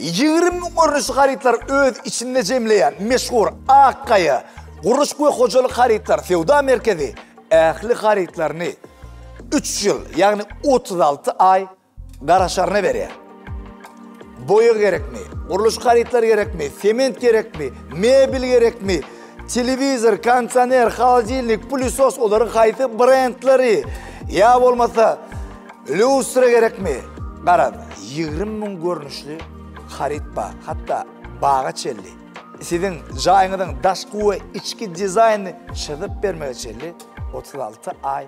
20 görünüşlü haritlar öz içinde cemleyen meşhur Akkaya Kuruş ve Hocalık haritlar Fevda Merkezi ehli haritlarını 3 yıl yani 36 ay garaşarına veriyor. Boya gerek mi? Kuruluş haritlar gerek mi? Sement gerek mi? Mebil gerek mi? Televizor, kondisyoner, холодильник, pulsos onların kayıtı brandları. Ya olmasa lustre gerek mi? Qarad, 20 bin görünüşlü harit var. Hatta bağa çelli. Sizin jayınızın daşkı ve içki dizaynını çıdıp vermeye çelli. 36 ay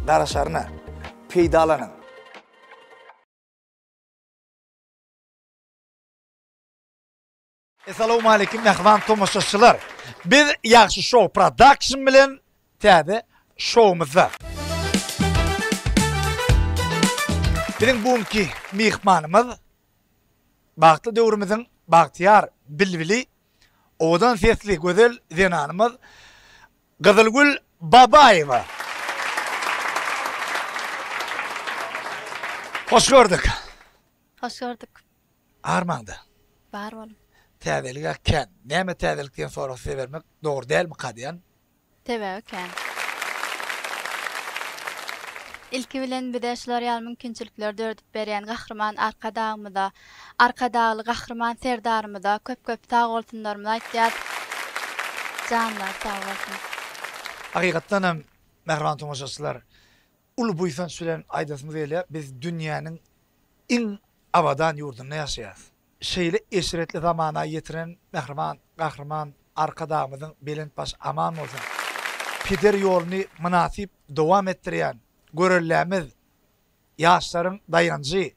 garaşarına peydalanın. Assalamu alaikum mehman tomoşaşçılar. Biz Yaxşı Show Production bilen täze şowumuzda. Bizim bugünkü mehmanımız Baktı dövrümüzün Bahtiyar Bilbili, odan sesli güzel zenanımız Kızılgül Babayeva. Hoş gördük. Hoş gördük. Armanda. Var oğlum. Täzelige ken. Näme täzelikden sonra severmek doğru değil mi kadiyan? Tebe ken. İlki bilen bideşler ýal mümkinçilikler dördüp berýän gahrman arkadağımda, arkadağlı gahrman serdarımda köp tağ olsunlarymda aýtýar. Canlar sağ olsun. Hakykatdan hem mehman tomoşaçylar, ulu buýsan sülen aýdasymyz ele biz dünýäniň iň abadan ýurdunda ýaşaýas. Şeýle eşretli zamana ýetiren mehman, gahrman arkadağımyzyň belent baş aman bolsun. Peder ýoluny münasip dowam etdirýän görellämiz ýaşlaryň daýanjy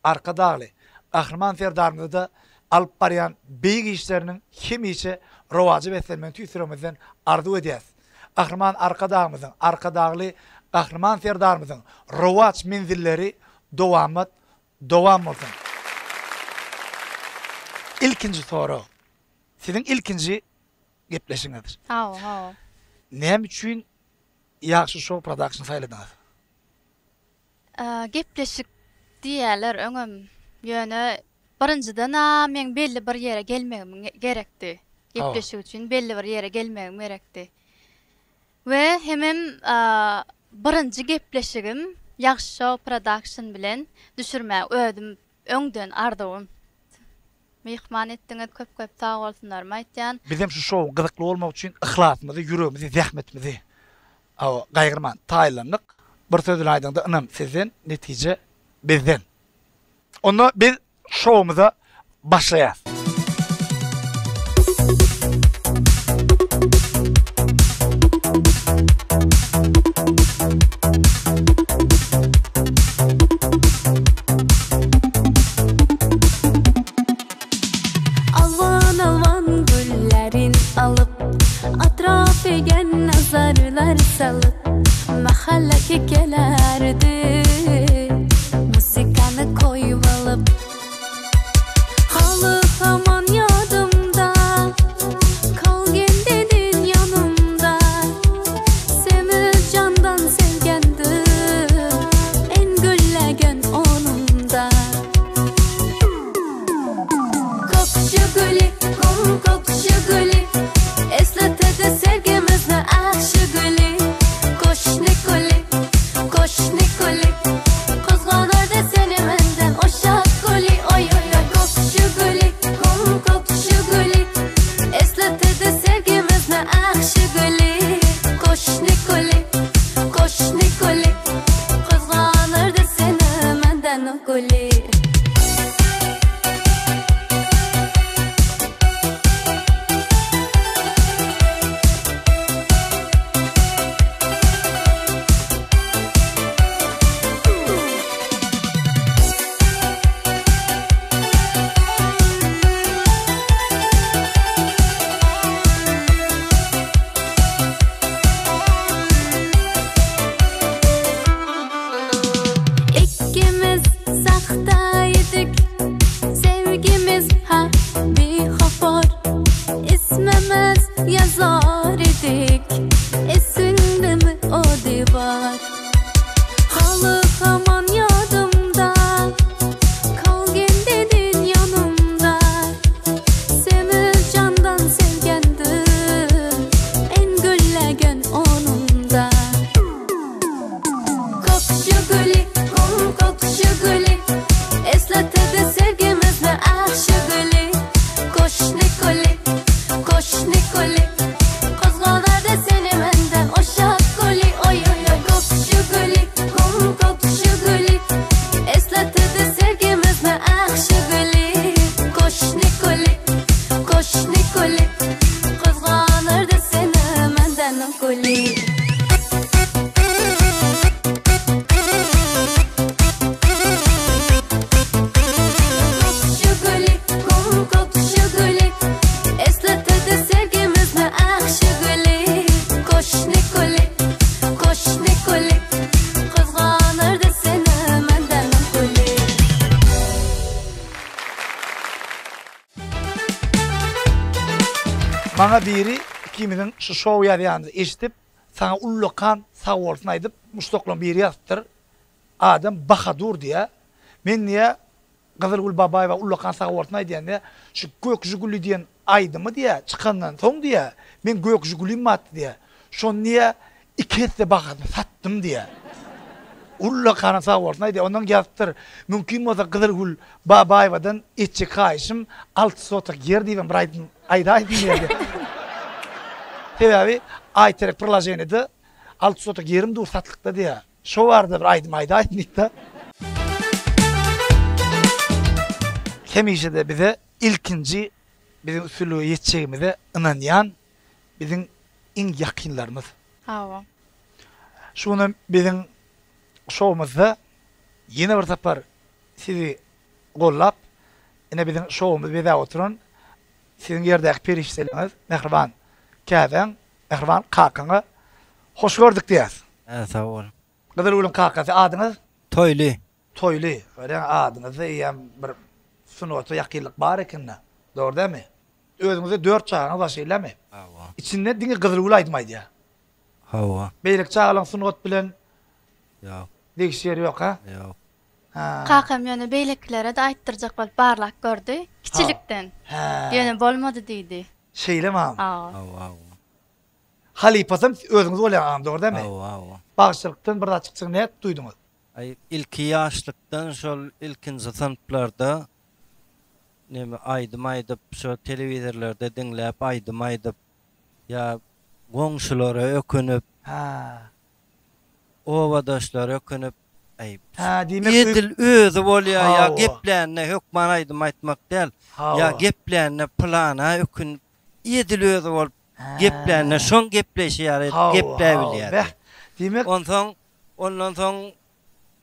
arkadagly gahrman serdarymyzda alyp barýan beýik işleriniň hemiçe rowajy beslenmegi tüýsüremizden arzu edýäs. Gahrman arkadagymyzyň arkadagly gahrman serdarymyzyň rowaj menzilleri dowam bolsun. İlkinci soru. Sizin ilkinci gepleşiňizdir. Ha. Näme üçin Yaxşı Show Production saýladynız? Gepleşik diýerler öňüm ýöne birinjiden men belli bir ýere gelmegim gerekdi. Gepleşik üçin belli bir ýere gelmegim gerekdi. We hemem birinji gepleşigim Yaxşı Show Production bilen düşürme ödüm öňden ardawyn. Mehman etdiňiz köp sağ bolsunlar aýtýan. Bizim şu show gyzykly bolmak üçin ihlasymyzy, ýüregimizi, zähmetimizi gaýgyrman taýlandyk. Bir söz bilen aýdyganda ynam sizden, netije bizden. Onu biz şowumuza başlaýas. Alvan güllerin alıp atraf egen nazarlar salıp mahalle kekelerdi musikanı koyup alıp halı aman yadımda kalgen dedin yanımda seni candan sevgendim en güllegen onumda kokşu gülü kokşu gülü esletede sevgimizni akşı gülü koş Nikoli kızganar da seni menden o şak gülü oy kokşu gülü gülü esletede sevgimizni akşı gülü koş Nikoli kızganar da seni menden o gülü Bana biri ikimizin şu şov yazyanını eşitip sana ullokan sağ olsun aydıp Mustoklan biri yazıptır. Adam Bahadur diye. Men niye Kızılgül Babayeva ullokan sağ olsun ay diyen şu gök jiguli diyen aydı mı diye çıkandan son diye men gök jiguli mi attı diye. Şon niye ikisi Bahadur sattım diye. Ullokan sağ olsun ay diye ondan yazıptır. Mümkün olsa Kızılgül Babayeva'dan içi kayışım 6 sotak yer diyem bir ayda diye. Sebebi ayterek pırlajeni de 6 sotak yerim dur satlıkta diye. Şu vardı bir ayda da. Hemişe de bize ilkinci bizim usulü yeteceğimize inanyan bizim en yakınlarımız. Hawa. Şunu bizim şovumuzda yine bir tapar sizi gollap yine bizim şovumuz bize oturun. Sizin yerdeki perişseliniz, mehriban käzen, mehriban kakanı hoş gördük diýäs. Sağ ol. Kızılgül'ün kakası adınız? Toylu. Toylu. Öyle adınızda ýa bir sunuwata ýakynlyk bar ekenna. Doğru değil mi? Özüňizde 4 çağınız başylamy? Hawa. İçinde diňe Kızılgül aýdmaýdy ýa. Hawa. Beýlik çağlaň sunuwat bilen Ýok. degişýär ýok ha? Ýok. Ha. Kakam ýöne beýleklere de aýtdyrjak bolup barlak gördü. Kiçilikden. Ha. Ýöne bolmady diýdi. Şeylemem. Hawa. Halipasam özüňiz bolýan, doğru değil mi? Hawa. Bagşylykdan bir da çyksaň näet duýduňuz? Ay ilk ýaşlykdan şol ilkinji sınıflarda neme aýdyp şo telewizorlarda diňläp aýdyp ýa goňşulara ökünüp Ha. owadaşlara ökünüp ay Ha, demek edil özü bolýar ýa Hawa. geplerine hökman aýdmak däl. Ya geplerine plana ökün edil özü bolup geplerine şoň gepleşýär gepler bilýär. Demek Ondan soň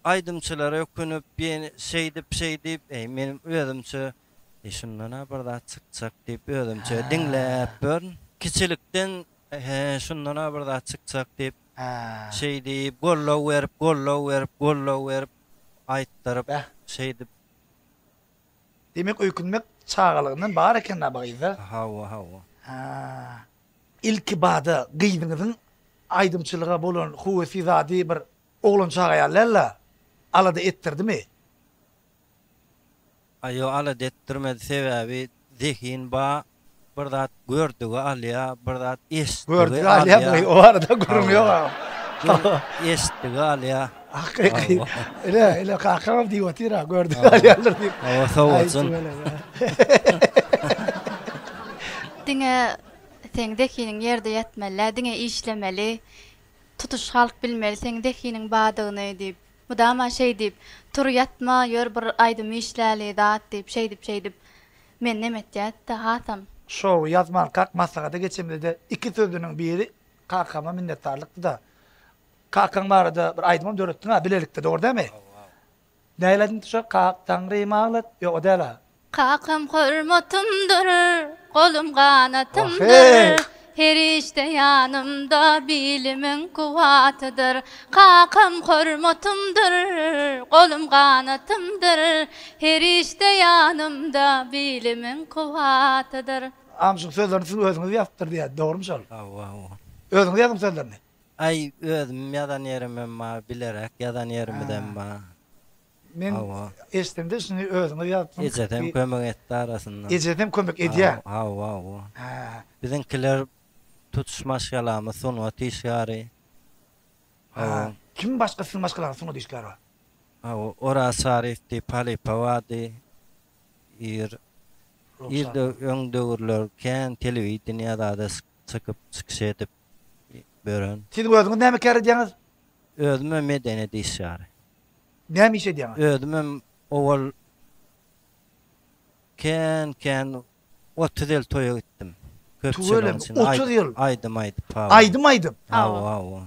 aýdymçylara ökünüp ben şeydip menim özümçe şundan bir da çykjak diýip özümçe diňläp bir kiçilikden şundan bir da çykjak diýip diýip gollaw berip aýtdyryp diýip demek öykünmek çağalığından bar eken abaýda. Hawa. Ha. İlki bada gyýdyňyzyň aýdymçylyga bolan huwesy zady bir oglan çağaýarlarla alada ettirdimi? Ayo ala dettirmedi sebebi zihin ba bir zat gördügi alya, bir zat eşitdigi Gördük alya o arada görünmüyor. Eşitdigi alya. Hakiki. Ele kakam diýotira gördük alyalar diýip. Hawa sağ olsun. Diňe sen dekiniň ýerde ýatmaly, diňe işlemeli, tutuş halk bilmeli, sen dekiniň badygyny diýip, mudama diýip, tur ýatma, ýör bir aýdym işläli zat diýip, diýip, men nemetýät da hatam. Şo yazman kak masagada geçemde de iki sözüniň biri kakama minnetdarlykdy da. Kakan barada bir aýdymam döretdiň ha, bilelikde, doğru değil mi? Näýledin şu kak taňry maglat, ýok o däl. Kakam hormatymdyr, golum ganatymdyr. Her işte yanımda bilimin kuwatydyr. Kakam hormatymdyr, golum ganatymdyr. Her işte yanımda bilimin kuwatydyr. Amşyk sözlerini siz özüňiz ýazdyr diýär, dogrymy şol? Hawa. Özüňiz ýazdyň sözlerini. Ay özüm ýadan ýerimem ma bilerek ýadan ýerimden ma. Men estimde şunu özüňiz ýazdyň. Ejedem kömek etdi arasynda. Ejedem kömek edýär. Hawa. Ha. Bizimkiler tutuşmaş ýalamy sunuwat işgäri. Ha. Kim başgasy başgalar sunuwat işgäri bar? Hawa ora sarifdi palipawadi İrde öňdögürler kän telewizionyada da çykyp çykşeýip beren. Siz özüňiz näme kärdiňiz? Özüme medenet işgäri. Näme iş edýäňiz? Özümem owal kän 30 ýyl toýa gittim. Tuğölem, 30 yıl. Aydym. Aydym. Hawa.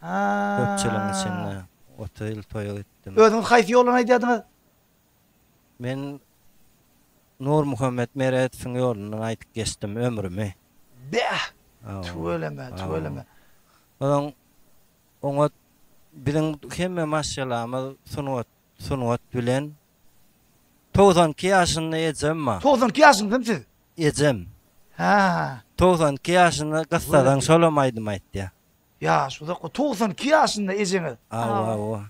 Ha. Köpçüliň içinde 30 ýyl toýa gittim. Özüňiz haýsy ýoluna aýdýardyňyz? Men Nur Muhammed Meret'in ýolundan aýdyp geçdim ömrümi. Tuğöleme. Oňa bilen hemme maşalama sunuwat bilen 92 ýaşynda ejem ma. 92 ýaşyňda siz? Ejem. Ha. 92 yaşında kıssadan solamaydım aytdı. Ya şurada 92 yaşında ejeňi. Awa.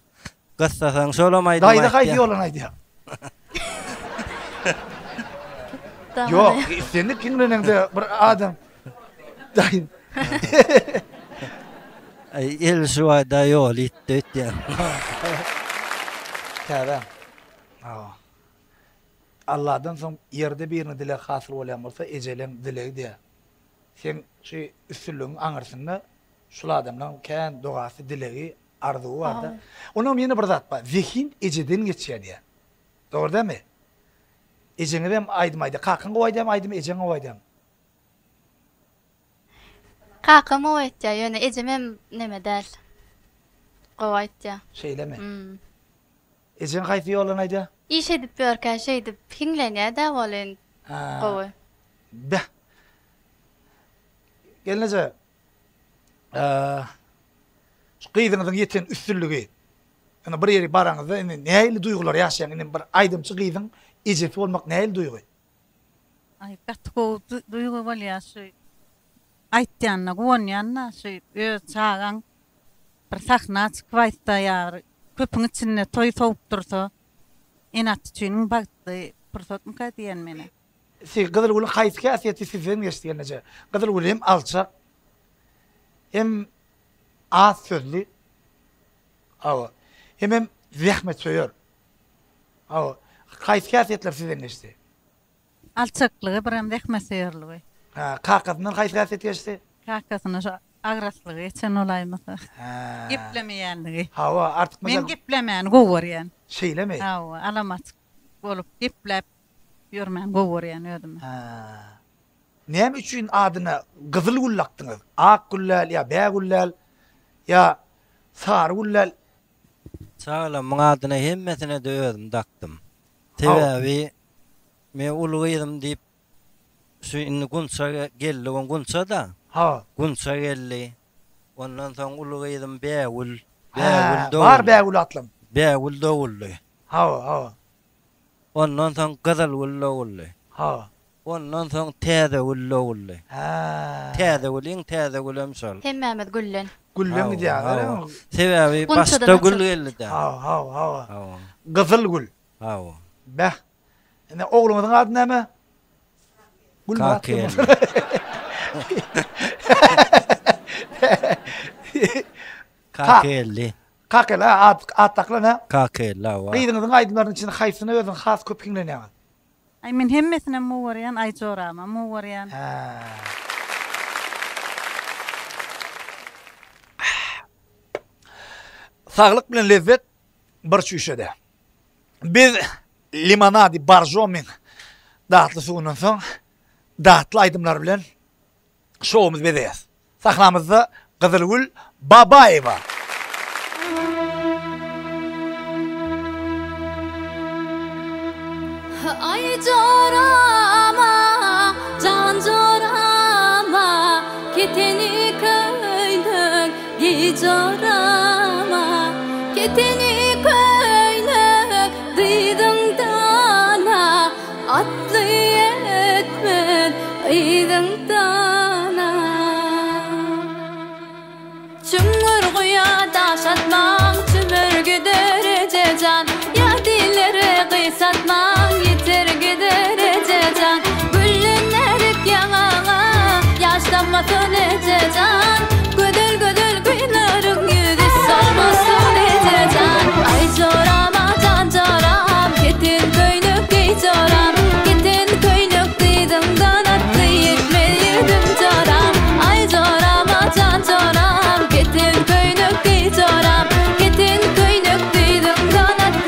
Kıssadan solamaydım Dayda aytdı. gaýdy ýolanaydy. Tamam. Yok, seni kimlenende bir adam. Dayı. El şu ayda yol itti ya. Tamam. Allah'dan son yerde birini dile hasıl olan olsa ecelen dilegi diye. Sen şu üstünlüğün anırsında şu adamdan kendi doğası dilegi arzuğu vardı. Onun yeni bir zat var. Zihin eceden geçiyor diye. Doğru değil mi? Eceni ben aydım aydı. Kalkın kovaydam aydım eceni kovaydam. Kakam o etja, yani ecemem neme del. Qova etja. Şeyleme. Ecen kayfi yolanaydı. İş edip börkä şey edip hinglenýär da bolen qova. Beh. Gelnece. Şu qydyňyzyň ýeten üstünlügi. Ana bir ýeri baraňyzda nähili duygular ýaşaýan, bir aýdymçy qydyň ejeti bolmak nähili duygu? Ay katko duygu bolýar şu. Aýtýanna, gonýanna şu öz çağan bir sahna çykyp aýtýar. Köpüň içinde toy soğuk dursa, enat üçin bagdy pursatym diýen meni. Siz Gyzyl Gulun haýsy häsiýeti sizden geçdiňeje. Gyzyl Gul hem alçak, hem az sözlü, hem zähmet söýür. Haýsy häsiýetler sizden geçdi? Alçaklygy bir hem zähmet söýürligi. Kakasından haýsy häsiýet geçdi? Kakasyna şu agraslygy içen olaýmasa. Geplemeýänligi. Artık Men geplemän gowurýan. Şeyleme. Alamat bolup geplep ýörmän gowurýan ödüm. Näme üçin adyna Gyzyl Gul lakdyňyz? Ak gullal ya bä gullal ya sar gullal. Sağlam adyna hemmesine de özüm taktım. Tebebi me ulugydım diýip şu inni gunça geldi, gunça da. Gunça geldi. Ondan soň ulugydım bägul. Var bägul atlym. Bägul dowully. Ondan soň Gyzyl Gul dowully. Ondan soň täze gul dowully. Täze guliň täze gulem sol. Hemmämet gullen. Gullen diýär. Sebebi başda gul geldi de. Gyzyl Gul. Bäh. Ene oğluňyzyň ady näme? Gul Kakel. Kakelli. Kakel at takla ne? Kakel lawa. Gyzyňyzyň aýdymlarynyň içinde haýsyna özüň has köp hinglenýär. Ay men hemmesine muwaryan ay jorama muwaryan. Sağlık bilen lezzet bir şüşede. Biz limonadi barjomin dağıtlı suğundan soň dağıtlı aydımlar bilen şowumuz bedeýäs. Sahnamyzda Gyzyl Gul Babaýewa. Ay jorama, can jorama, keteni köýnük gijorama, keteni köýnük diýdiňdana, atly etmen iýdiňdana. Çüngür guya daşatmaň, çümürgü derecejan, ya dilleri qysatmaň, yetergi derecejan. Güllenlerik yaňaňa, ýaşlanmasyn ejejan, gödel gödel güýnaryň ýüzi solmasyn ejejan. Ay jorama, can joram, ketin köýnük geyjoram, ketin köýnük diýdiňdan atly etmen ýüzüm joram. Ay jorama, can joram, ketin köýnük geyjoram, ketin köýnük diýdiňdan atly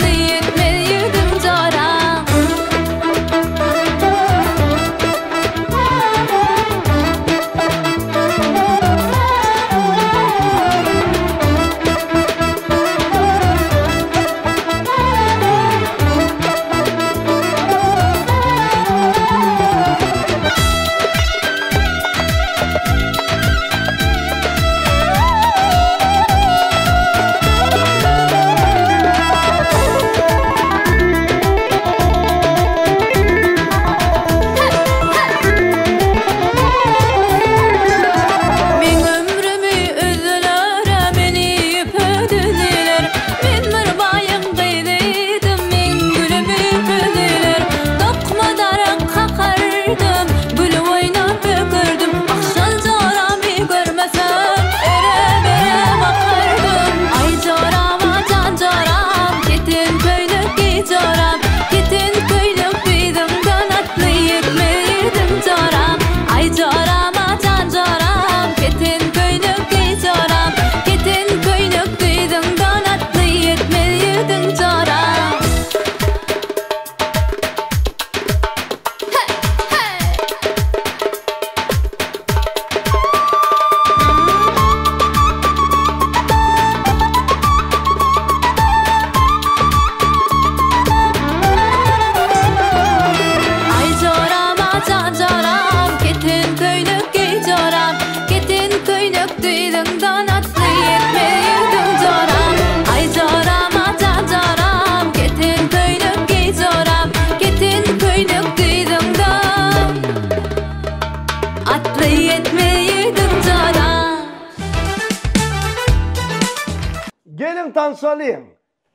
Şansalyň.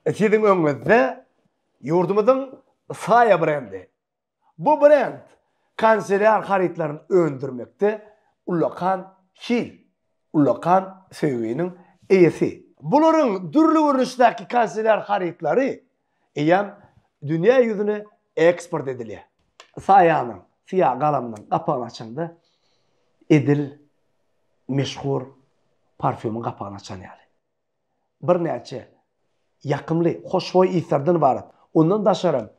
Sizin öňünizde yurdumyzyň Saya brendi. Bu brend kanseler haritlaryny öndürmekde ulakan şil, ulakan seviyinin eýesi. Bularyň dürli görünüşdäki kanseler haritlary eýem dünýä ýüzüne eksport edilýär. Saýanyň siyah galamynyň gapagyny açanda edil meşhur parfümün gapagyny açan ýaly. Bir näçe ýakymly, hoşboý islerden barat. Ondan daşaran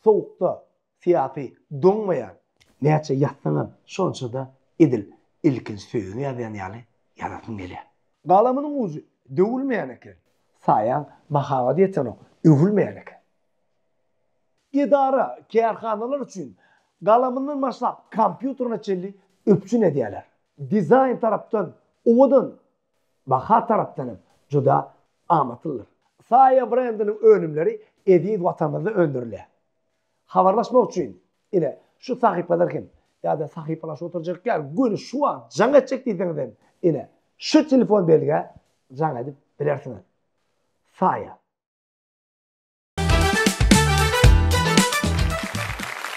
soğukta siyapi donmayan näçe ýatsaňam şonça da edil ilkin söýüni ýadan ýaly ýaratyn gelýär. Galamynyň uzy döwülmeýän eken. Saýan mahabat ýetsen o öwülmeýän eken. İdara, kärhanalar üçin galamynyň başlap kompýuteryna çelli öpçün edýärler. Dizayn tarapdan, owadan, baha tarapdan juda amatyllar. Saya brendinin önümleri ediyet vatandaşda öndürülüyor. Habarlaşmak için yine şu sahipalarken ya da sahipalar oturacaklar günü şu an can edecek dediğinden yine şu telefon belge can edip bilersiniz. Saya.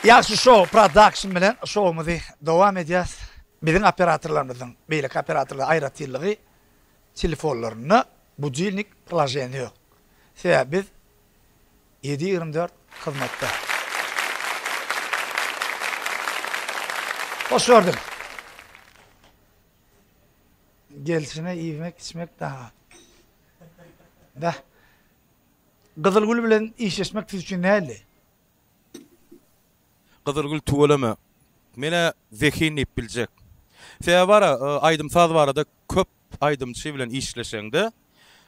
Yaxşı show production bilen show'umuzu devam edeceğiz. Bizim operatorlarımızın, beylik operatorlar ayrıtılığı telefonlarını budilnik plajeni yok. Biz 7-24 hizmette. Hoş gördüm. Gelsine yemek içmek daha. Da. Kızılgül bilen işleşmek siz için neyli? Kızılgül tuvalama. Mene zekinip bilecek. Sebara aydım saz barada köp aydımçı bilen işleşeňde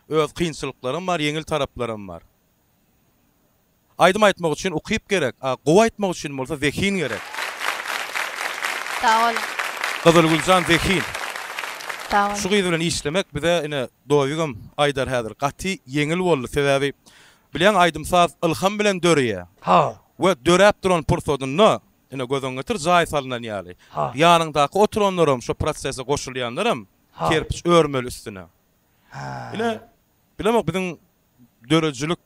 öz kynçylyklarym bar, yeňil taraplarym bar. Aydym aýtmak üçin ukyp gerek, gowy aýtmak üçin bolsa zekin gerek. Sağ ol. Kızılgüljan zekin. Sağ ol. Şu gyzy bilen işlemek bize ine dowygam aýdar häzir. Gaty yeňil boldy sebäbi bilen aydym saz ilham bilen dörýär. Ha. We döräp duran pursodyny ine gözüň getir jaý salynan ýaly. Ýanyndaky oturanlarym, şu prosese goşulýanlarym kerpiç örmeli üstüne. Ine bilemek bizim dörejülük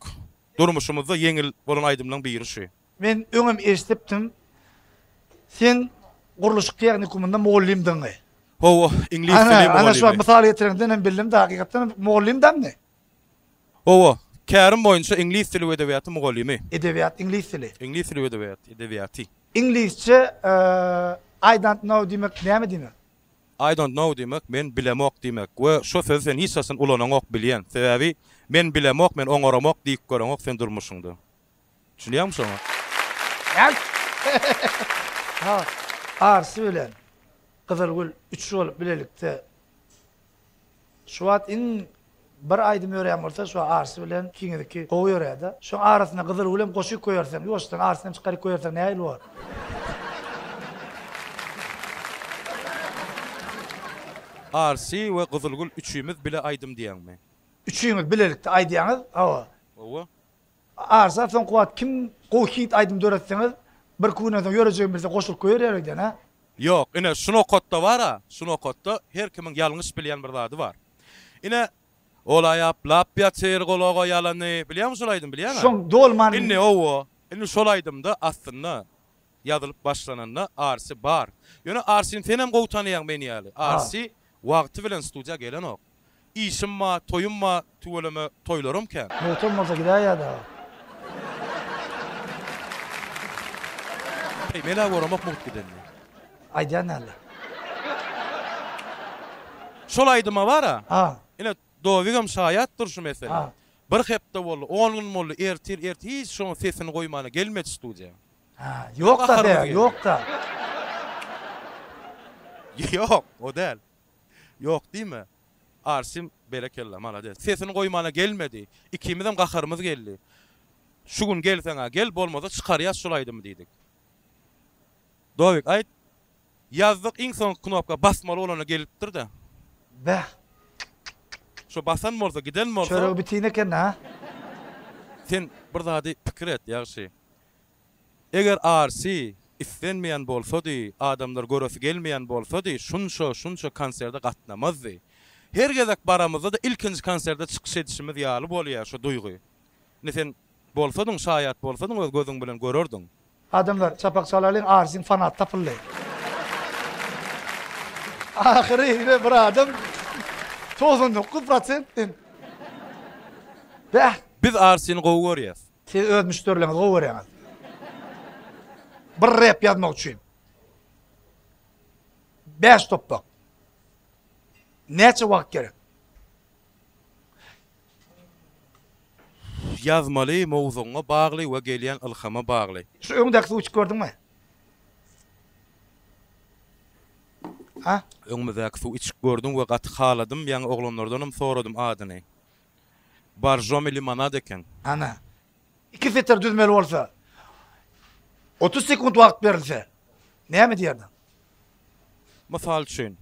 durmuşumuzda yeňil bolan aýdymlaryň biri şu. Men öňüm eşitipdim. Sen guruluş teknikumunda muallimdiň. Ho, ingliz dili muallimi. Ana şu misal ýetirenden bildim de hakykatdan muallimdammy? Ho, Kärim boýunça ingliz dili we edebiýaty muallimi. Edebiyat, İngiliz dili. Ingliz dili we edebiýaty. İngilizce I don't know demek näme demek? I don't know demek men bilemok demek. We şu sözden hiç asyn ulanok bilýän. Sebäbi men bilemok, men oňaramok diýip görňok sen durmuşyňdy. Düşünýärmi şoňa? Ha, Arsy bilen Kızılgül üç bolup bilelikde şu wagt in bir aýdym ýörýän bolsa şu Arsy bilen kiňidiki gowy ýörýärdi. Şu arasyna Kızılgül hem goşup koýarsan, ýoşdan Arsyny çykaryp koýarsan näme bolar? Arsy we Kızılgül üçümiz bile aýdym diýäňmi? Üçüňiz bilelikde aýdýaňyz, hawa. Owa. Arsa soň kuwat kim goşyt aýdym döretseňiz, bir kundan ýörejegim bilse goşup koýarýardy, ha? Yok, ine şunu okotda var şunu okotda her kimin ýalňyş bilýän bir zady var. Ine olaýap lap ýatyr golaga ýalany, bilýärmi şolaýdym bilýärmi? Şoň dolman. Inne owo, inne şolaýdymda aslynda ýazylyp başlananda Arsy bar. Ýöne Arsyny sen hem gowy tanýan meni ýaly. Arsy wagty bilen studiýa gelen ok. İşim ma, toyum ma, tuwalama toylarym ken. Motor bolsa gidäýär da. Mela goramak mut gidenni. Aýdýan näle? Şolaýdyma bara. Ha. Ine dowygam şaýatdyr şu mesele. Ha. Bir hepde boldy, 10 gün boldy, ertir hiç şoň sesini goýmana gelmedi studiýa. Ha, yok da de, yok da. Yok, o del. Yok diýme? Arsim berekella malade. Sesini goýmana gelmedi. İkimizem gaharymyz geldi. Şu gün gelseňa gel, bolmasa çykarýas şolaýdymy diýdik. Dowyk aýt. Ýazdyk iň soň knopka basmaly olana gelipdir da. Be. Şu basan bolsa, giden bolsa. Şöyle bitine ken ha. Sen bir zady pikir et ýagşy. Eger Arsy islenmeýän bolsady, adamlar göresi gelmeýän bolsady, şunça konserde gatnamazdy. Her gezek baramızda da ilkinci konserde çıkış edişimiz ýaly bolýar şu duýgy. Ne sen bolsadyň, şaýat bolsadyň öz gözüň bilen görürdüň. Adamlar çapak çalarlyň arsyň fanat tapyldy. Ahiri bir adam 99%'den. Biz arsyny gowy görýäs. Siz öz müşterileriniz gowy görýäňiz. Bir rap yazmak üçin. 5 topak. Neçe wagt gerek? Yazmaly, mowzuňa bagly we gelýän ilhama bagly. Şu öňdäki suwçy gördüňmi? Ha? Öňümdäki suw içip gördüm we gaty haladym, ýa-ni oglanlardanam soradym adyny. Barjomy limonad eken. Ana. 2 litre düzmeli bolsa 30 sekund wagt berilse näme diýerdin? Mysal üçin.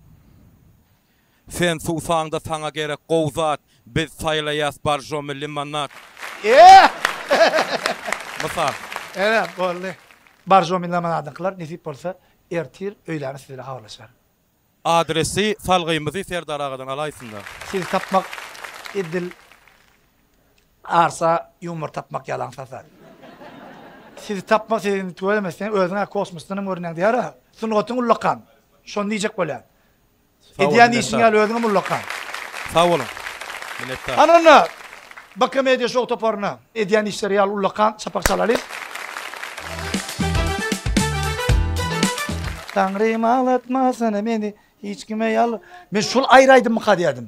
Sen suwsaňda saňa gerek gowzat, biz saýlaýas barjomy limonad. Mysal. Evet, boldy. Barjomy limonady kılar, nesip bolsa ertir öýläni sizle habarlaşar. Adresi salgymyzy Serdar agadan alaýsynlar. Siz tapmak edil arsa yumur tapmak yalan sazar. Siz tapmak sizin tuvalemezsen özüne kosmosdan görünen diyara. Sungotyň ullakan. Şonu diýjek bolýar. Edýän işiň ýaly özüňe ullakan. Sag bolun. Minnettar. Anana Bakamedia show toparna. Edýän işleri ýaly ullakan çapak çalaly. Tanrym alatmasana meni hiç kime ýaly. Men şol aýraýdym diýdim.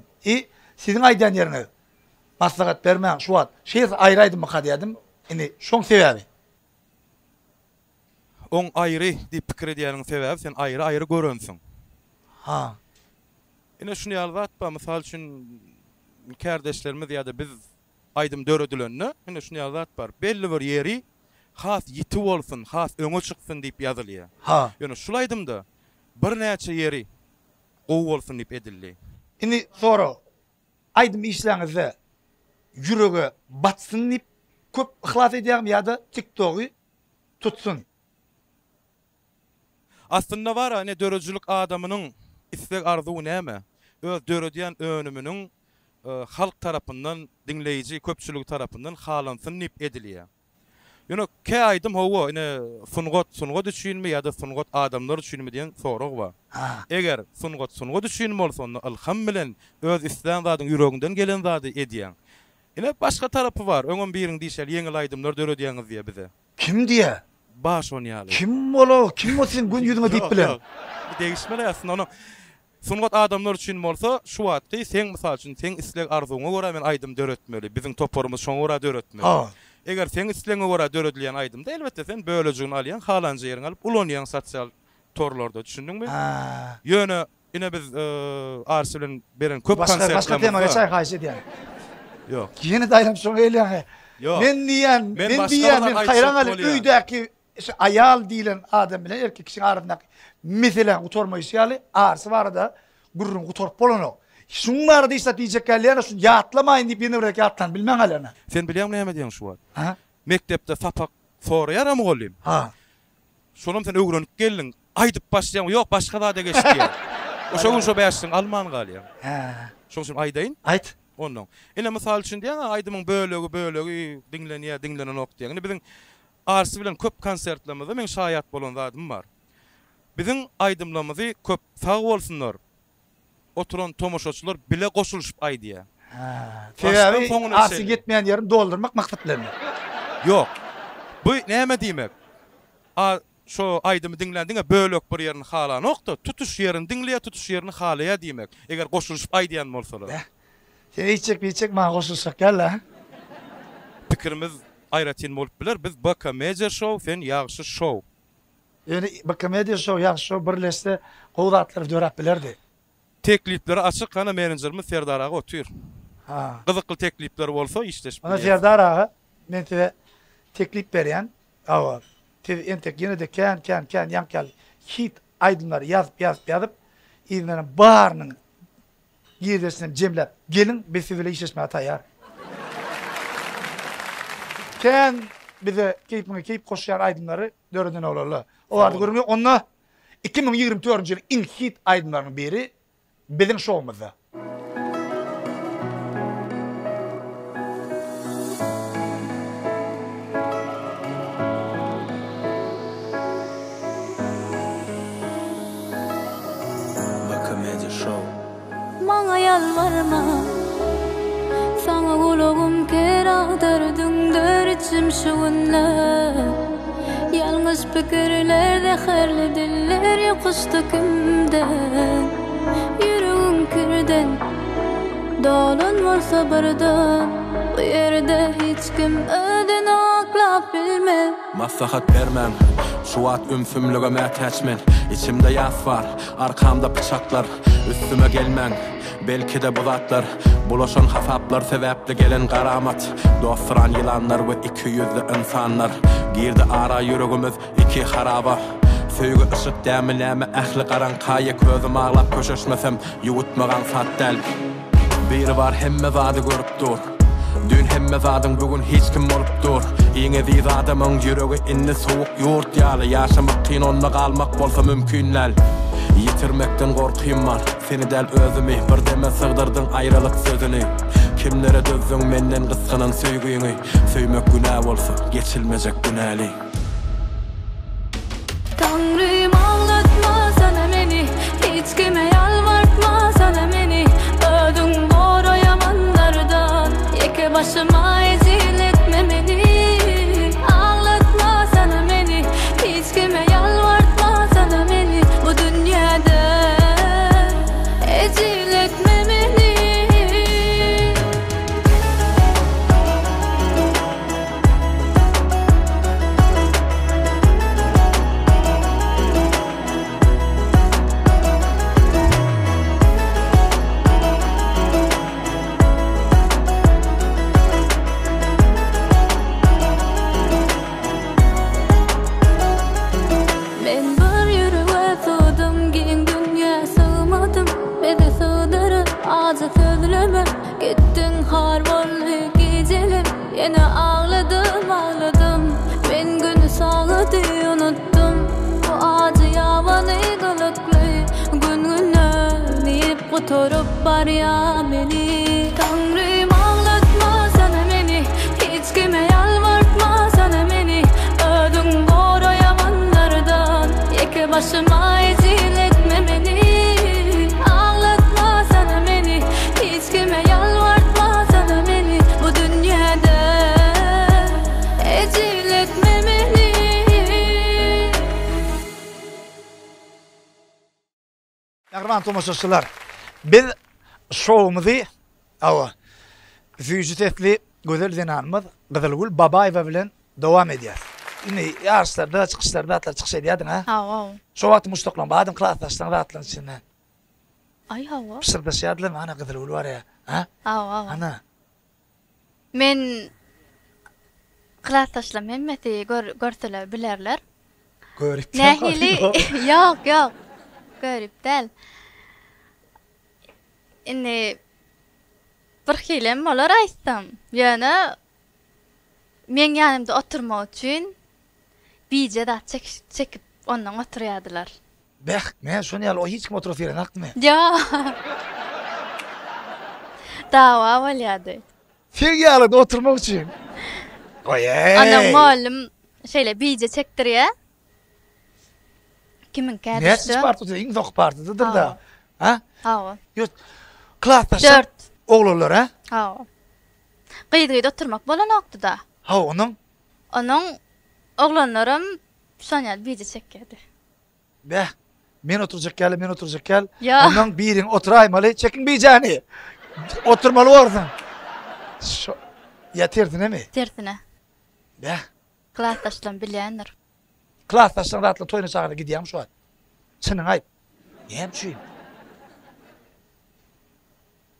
Sizin aýdan ýerine maslahat bermäň şu wagt. Şeýle aýraýdym diýdim. Indi şoň sebäbi. On aýry diýip pikir edýäniň sebäbi sen aýry görönsiň. Ha. Ine şunu ýalwatpa, mysal üçin kardeşlerimiz ýa-da biz aýdym döredilenni, ine şunu ýalwatbar. Belli bir ýeri has ýitip bolsun, has öňe çyksyň diýip ýazylýar. Ha. Ýöne şulaýdymda bir näçe ýeri gowy bolsun diýip edildi. Indi sonra aýdym işleňizde ýüregi batsyn diýip köp ihlas edýärmi ýa-da TikTok'y tutsun. Aslında var hani döröjülük adamının istek arzuwy näme? Öz dörödýän önüminiň halk tarapyndan, dinleyici köpçülük tarapyndan halansyn diýip edilýär. Ýöne ke aýdym howa, ine sungot üçinmi ýa-da sungot adamlar üçinmi diýen sorag bar. Eger sungot üçin bolsa onu ilham bilen öz isleýän zadyň ýüreginden gelen zady edýän. Ine başga tarapy bar. Öňüm biriň diýşel ýeňil aýdymlar dörödýäňiz diýe bize. Kim diýe? Baş onyýaly. Kim bolo? Kim o sizin gün ýüzüňe diýip bilen? Değişmeli aslında onu. Sungat adamlar üçün bolsa şu wagtda sen mysal üçin sen isleg arzuňa görä men aýdym döretmeli. Biziň toporumuz şoňa görä döretmeli. Eger sen isleňe görä döredilýän aýdymda elbetde sen bölejigini alýan, halanjy ýeriň alyp ulanýan sosial torlarda düşündiňmi? Ýöne ine biz arsy bilen beren köp konsertler. Başga temaga çay haýsy diýär. Ýok. Ýene daýram şoňa elýän. Men diýän, men haýran alyp öýdäki ayal diýilen adam bilen erkek kişi arasyndaky meselen utorma ýaly arsy barada gurrun utorp bolany. Şunlar da işte diýjek gelýär, şu ýatlamaýyn diýip ýene bir ýatlan bilmän alana. Sen bilýärmi näme diýen şu wagt? Ha? Mektepde sapak soraýarmy gollym? Ha. Şonum sen öwrenip geldiň, aýdyp başlaýan, ýok başga da geçdi. Oşo gün şo bäşdiň alman galýar. Ha. Şoň üçin aýdaýyn. Aýt. Ondan. Ine mysal üçin diýen aýdymyň bölegi dinlenen ok diýen. Biziň arsy bilen köp konsertlerimizde men şaýat bolan zadym bar. Biziň aýdymlarymyzy köp sag bolsunlar. Oturan tomoşaçylar bile goşuluşup aýdýar. Ha. Sebäbi arsy gitmeýän ýerini doldurmak maksatlaryny. Yok. Bu näme diýmek? Şo aýdymy dinlendiňe bölek bir ýerini halanokda, tutuş ýerini dinleýär, tutuş ýerini halaýar diýmek. Eger goşuluşup aýdýan bolsalar. Sen içecek maňa goşulsak gel. Pikirimiz aýratyn bolup biler. Biz Bakamedia show, sen ýagşy show. Yani Bakamedia show ýagşy show birleşse gowdatlar dörap bilerdi. Teklipleri açık, hana menajerimiz Serdar ağa otur. Ha. Gızıklı teklipleri bolsa işleşip. Ana Serdar ağa men size teklip berýän. Awa. Siz entek ýene de kan ýankal hit aýdymlar ýazyp ýene barynyň ýerdesinden jemläp gelin biz sizle işleşmäge taýýar. Ken bize keyip koşýan aýdymlary döreden olarlar. Olary görmüyor. Onda 2024-nji ýyl hit aýdymlarynyň biri bizim şowmuzda. show. Maňa yalvarma, sana gulagum keradardın içim şu günler. Yalnız pikirlerde herli diller yokuştu kimden. Yüreğim kirden, dağlan var sabırdan. Bu yerde hiç kim ödün aklap bilmez. Maslahat vermem, şu at ümfümlüğüme teçmen. İçimde yas var, arkamda bıçaklar. Üstüme gelmen, belki de bulatlar. Bulaşan hafaplar sebepli gelen karamat. Dostran yılanlar ve iki yüzlü insanlar. Girdi ara yüreğimiz iki haraba. Söýgü ışık dämileme ähli garankaýa közüm ağlap köşeşmesem ýuwutmagan satdel. Biri var hemme zady görüp dur. Dün hemme zadyň bugün hiç kim bolup dur. Iňe diýdi adamyň ýüregi inni sowuk ýurt ýaly ýaşamak kyn onda galmak bolsa mümkinläl. Yitirmekden gorkym var. Seni del özümi bir deme sığdırdın ayrılık sözünü. Kimlere dözdüň menden gysganan söýgüňi. Söýmek günah bolsa geçilmejek günäli. Tanrım ağlatma sana beni, hiç kime yalvartma sana beni. Ödün doğru yamanlardan, yeke başıma ezil etme beni. Ağlatma sana beni, hiç kime yalvartma sana beni. Bu dünyada ezil etme beni. Gittin harvarlı gecelim, yine ağladım. Ben günü sağladı unuttum. Bu acı yavanı kılıklı, gün günleyip kuturup var ya beni. Tanrım ağlatma sana beni, hiç kime yalvartma sana beni. Ödün doğru yamanlardan, yeke başıma ezil etme beni. Ağlatma sana beni, hiç kime yalvartma sana beni. Bu dünyada ezil etme beni. Ýagran tomoşaçylar, biz şowumuzy awa füýjütetli gözel denanmyz Gyzylgül Babaýewa bilen dowam edýär. Indi ýarşlarda, çykyşlarda atlar çykyş edýärdiň ha? Hawa. Şo wagt muşdaklan, badym klassdaşlaryň rahatlygyny içinden. Ay hawa. Pişirdeşýärdiler, ana Gyzylgül bar ya, ha? Hawa. Ana. Men klassdaşlarym hemmeti görseler bilerler. Görüp Nähili? Ýok. Görüp del. Indi bir hilem bolar aýtdym. Ýöne men ýanymda oturmak üçin biýje da çekip ondan oturýardylar. Bäh, men şonu ýaly o hiç kim oturup ýeren akdymy? Ya. Dawa bolýardy. Sen ýaly oturmak üçin. Oýey. Anam malum şeýle biýje çekdirýär. Kimin kädisi? Näçe party diýiň, zok partydyr da. Ha? Hawa. Ýok. Klassdaşlar 4. oglanlar ha? Hawa. Gıýdy oturmak bolan okduda. Ha, onun Oglanlarym şonýal biýje çekýärdi. Bäh, men oturjak gel. Ya. Onun biriň oturaýmaly, çekin biýjani. Oturmaly bolsun. Şo ýatyrdyn emi? Tersine. Bäh, Klassdaşlarym bilýändir. klassdaşlaryň ratly toýuna çagyrdy gidýär şu an. Çynyň aýp. Näme üçin?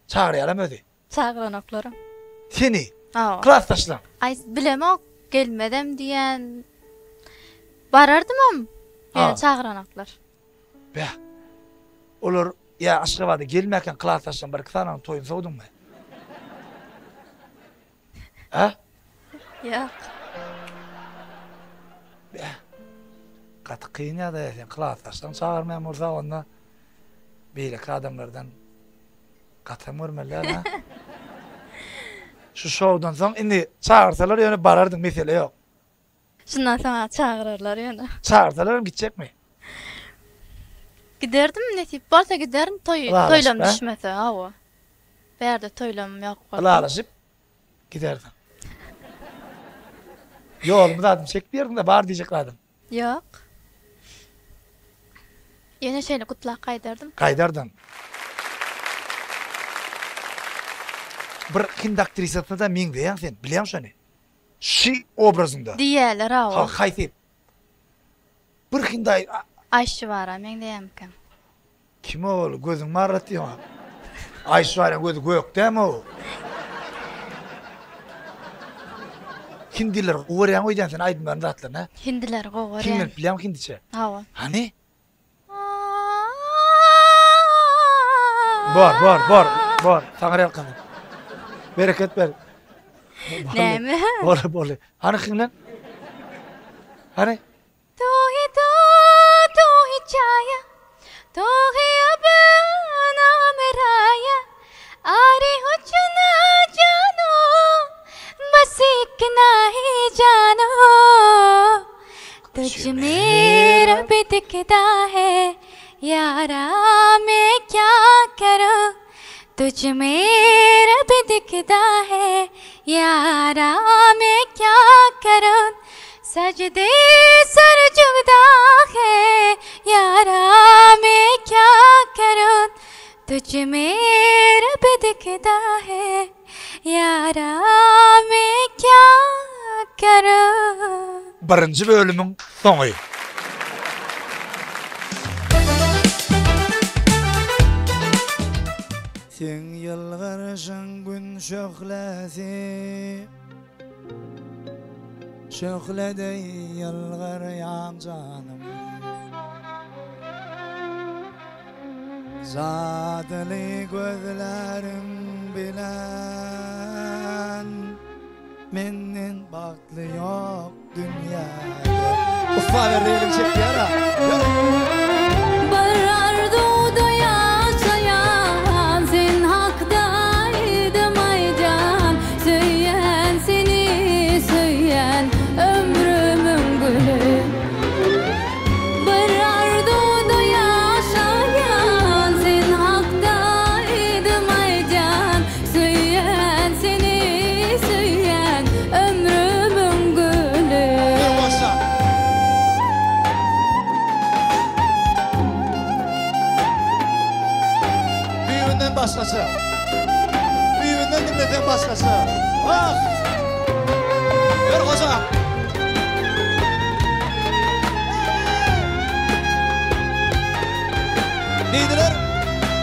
Çagyrýaram özi. Çagranoklarym. Seni, Hawa. klassdaşlar. Ay bilemok gelmedem diýen barardymam. Ýa çagranoklar. Bäh. Olar ýa Aşgabatda gelmäken klassdaşlaryň bir kysanyň toýuny sowdunmy? Ha? Ýok. Bäh. Gaty kyn ýa-da sen klassdaşlaryň çagyrmaýan bolsa onda beýleki adamlardan gatam görmeler ha. Şu şowdan soň indi çağırsalar ýöne barardyň mesele ýok. Şundan sonra çağırırlar ýöne. Çağırsalar gitjekmi? Giderdim netip bolsa giderim Alaşyp, toylam ha? düşmese hawa. Berde toylam ýok. Alaşyp giderdin. Yol zaten çekdirdin de bar diýjek adam. Ýok. Ýene şeýle kutlak gaýdardım. Gaýdardın. Bir hind aktrisasy da meň diýen sen, bilýän şonu. Şu obrazynda. Diýerler hawa. Haýsyp. Bir hind Aýşwara men diýemkem. kim ol? Gözüň marratýar. Aýşwara gözü gökdämi o? Hindiler goýan goýdan sen aýdymdan zatlaryna. Hindiler gowar. Kimler bilýän hindiçe? Hawa. Hani? Bor. Taňra ýalkany. Bereket ber. Näme? Bol. Hani kimler? Hani? Tu hi chaya, tu hi abana meraya, ari ho chuna jano, bas ek nahi jano. तुझ में रब दिखता है यारा मैं क्या करूं तुझ में रब दिखता है यारा मैं क्या करूं सजदे सर झुकता है यारा मैं क्या करूं तुझ में रब दिखता है यारा मैं क्या करूं. Birinci bölümün sonu. Sen yılgarşan gün şöhlesi Şöhlede yılgaryan canım Zadeli gözlerim bilen Menden baklı yok dünyada. Ufa verdiğim çekti yara. Barardu yaşayan sen haktaydım aycan Söyleyen seni söyleyen ömrümün gülü Barardu yaşayan sen haktaydım aycan Söyleyen seni söyleyen ömrümün gülü Büyüğünden başkası. Büyüğünden dinleten başkası. Bak. Ver koca. Neydiler?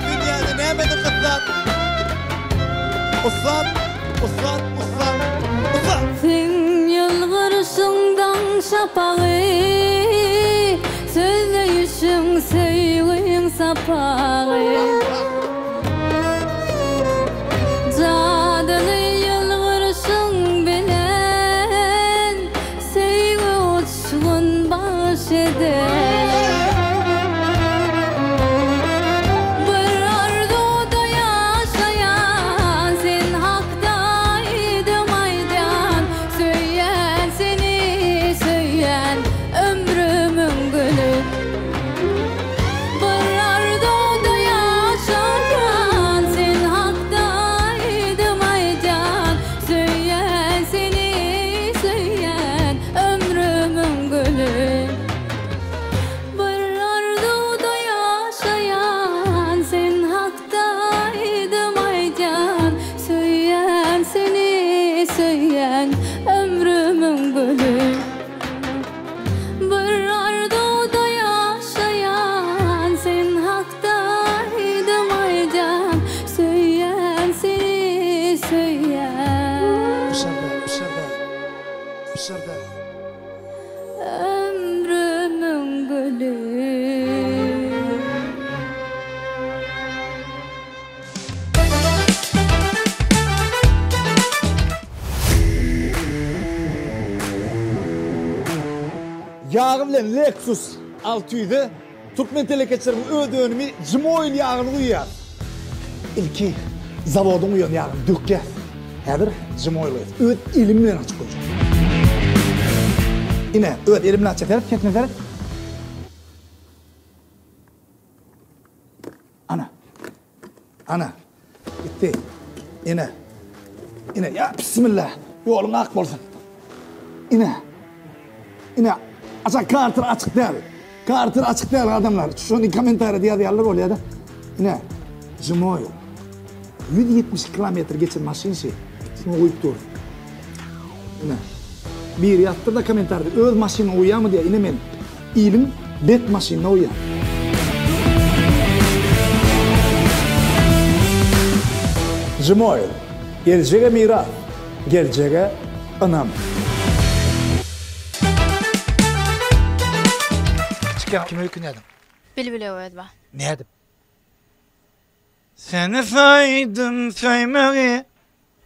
Dünyada neymedir kıtlar? Uslan. Sen yılgırışından şapağı Söyleyişin sevgin sapağı Cadılı yılgırışın bilen Sevgi uçsun baş eder Bir arduda yaşayan sen haktaydım aydan Söyleyen seni söyleyen ömrümün gülü Bir arduda yaşayan sen haktaydım aydan Söyleyen seni söyleyen ömrümün gülü Bir arduda yaşayan sen haktaydım aycan Söyleyen seni söyleyen ömrümün gülü Bir arduda yaşayan sen haktaydım aycan Söyleyen seni söyleyen Pişirde. ömrümün gülü Yağım bilen Lexus 600'de Türkmen keçirip ödönümü Cimoil yağını uyar. İlki zavodun uyan yağını dökke. Häzir Cimoil öd ilim bilen açık koyacak. Ine öd ilim bilen açık ketmezler. Ana. Gitti. Ine. Ine. Ya bismillah. Yolun ak bolsun. Ine. Ine. Açık Carter açık değil. Carter açık değil adamlar. Şunu komentarı diyorlar oluyor da. Ine. Zimoyo. 170 kilometre geçen maşinsi. Şunu uyup dur. Ine. Bir yattır da komentarda. Öz maşina uyuyor mu diye. Ine men. İlim bet maşina uyuyor. Zimoyo. Geleceğe miras. Geleceğe anam. Küçükken kim öykün edin? Bilbile öýdüba. Ne edip? Seni saydım söymeyi.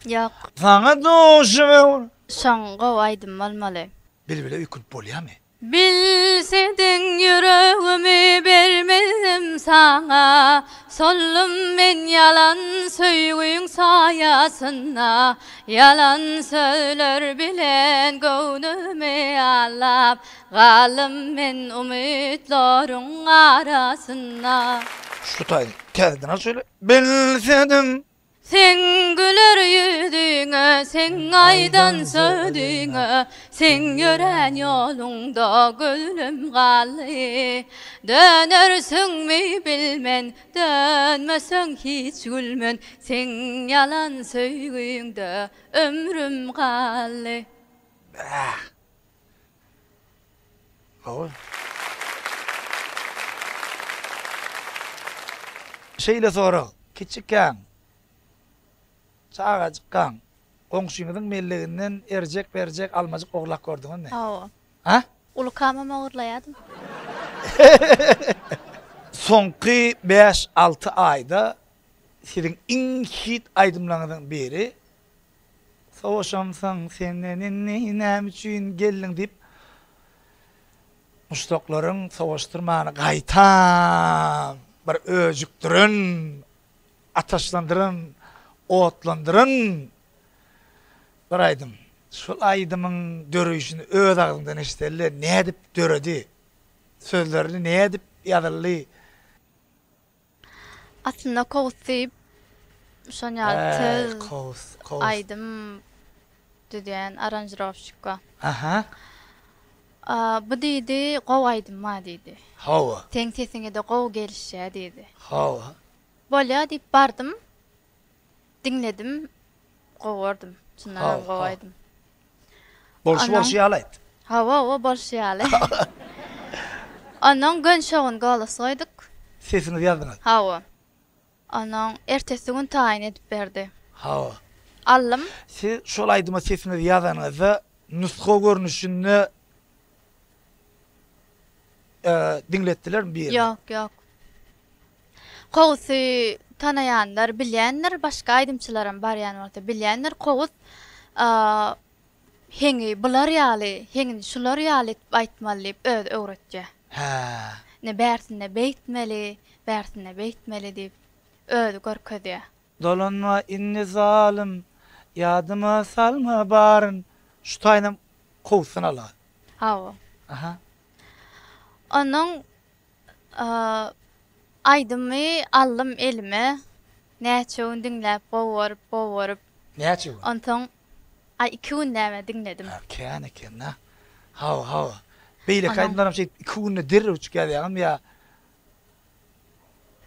Ýok, Sana doğuşu. şoňga aýdym bolmaly. Bilbile öykün bolýa mı? Bilsedin yüreğimi vermedim sana, sollum men yalan söýgüň sayasına, yalan söyler bilen göwnümi alap, galym men umytlaryň arasynda. Şu tayını tezden söyle. Bilsedim. Sen güler yüzüňe, sen aýdan söýdüňe, sen ýören ýolunda gülüm galy. Dönersiňmi bilmen, dönmeseň hiç gülmen, sen yalan söýgüňde ömrüm galy. Oy. Şeyle sonra, küçükken, sağa çıkan, komşuňyzyň melleginden erjek berjek almajyk oglak gördüňiz mi? Hawa. Ha? Ulukama magurlaýadym. Soňky 5-6 aýda siziň iň hit aýdymlaryňyzdan biri "Sowaşamsaň senden näme üçin geldiň" diýip muştoklaryň sowaşdyrmany gaýtan bir özükdürün, ataşlandyrın, otlandyrın bir aýdym. Şol aýdymyň dörüşini öz agyndan eşiteller, ne edip döredi? Sözlerini ne edip ýazyldy? Aslında kowsyp şoňa Kos. aýdym diýen aranjirovщикка. Aha. Bu diýdi, gow aýdym ma diýdi. Hawa. Teň sesiňe de gow gelişe diýdi. Hawa. Bolýa diýip bardym. Dinledim, gowardym. Çyndan gow aýdym. Bolşy ýalayt. Hawa bolşýaly. Anan gönşäwin galasaýdyk. Sesini ýazdyňyz. Hawa. Anan ertesi gün taýin edip berdi. Hawa. Allym. Siz şol aýdyma sesini ýazanyňyzy nuska görnüşini dinletdiler mi bir? Ýok. Kowsy tanayanlar, bilýänler, başga aýdymçylarym barýan wagtda bilýänler kowus heňi bular ýaly, heňi şular ýaly aýtmaly öz öwretje. Ha. Ne bärsine beýtmeli diýip öýdi görkezýär. Dolanma inni zalim, yadıma salma barın. Şu taýnam kowsun ala. Hawa. Aha. Onun aýdymy allym elime, näçe dinläp bowaryp. Näçe bu? Ondan ay 2 gün näme dinledim. Ken na. Hawa. Beýle kaýdanlarym şey 2 günde dirre uçup gelýärem ya.